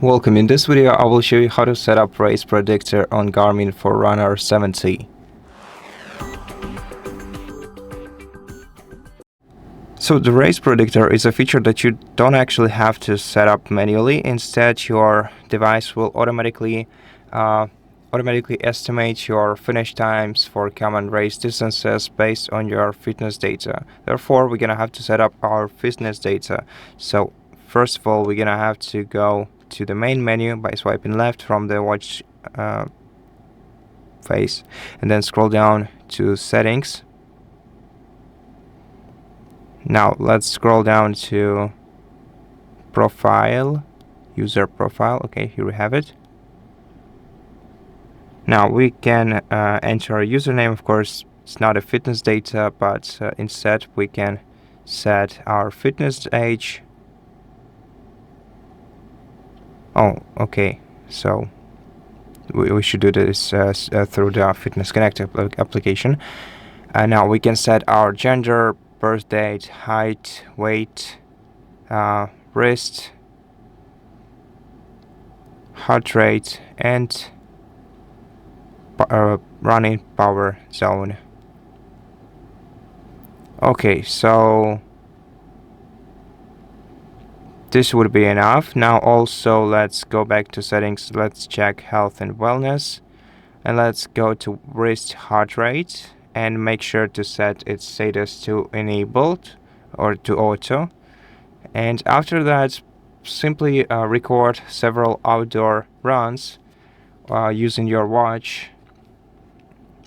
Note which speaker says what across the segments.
Speaker 1: Welcome. In this video I will show you how to set up Race Predictor on Garmin Forerunner 70. So the Race Predictor is a feature that you don't actually have to set up manually. Instead, your device will automatically estimate your finish times for common race distances based on your fitness data. Therefore, we're gonna have to set up our fitness data. So first of all, we're gonna have to go to the main menu by swiping left from the watch face, and then scroll down to settings. Now let's scroll down to profile, user profile. Okay, here we have it. Now we can enter a username. Of course, it's not a fitness data, but instead we can set our fitness age. Oh, okay. So we should do this through the Fitness Connect application. Now we can set our gender, birth date, height, weight, wrist, heart rate, and running power zone. Okay, so this would be enough. Now also let's go back to settings. Let's check health and wellness, and let's go to wrist heart rate and make sure to set its status to enabled or to auto. And after that, simply record several outdoor runs using your watch.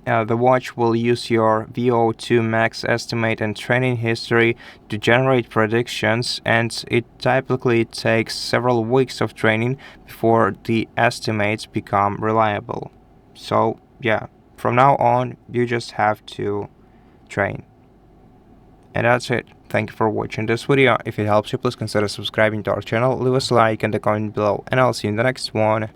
Speaker 1: The watch will use your VO2 max estimate and training history to generate predictions, and it typically takes several weeks of training before the estimates become reliable. So yeah, from now on you just have to train. And that's it. Thank you for watching this video. If it helps you, please consider subscribing to our channel, leave us a like and a comment below, and I'll see you in the next one.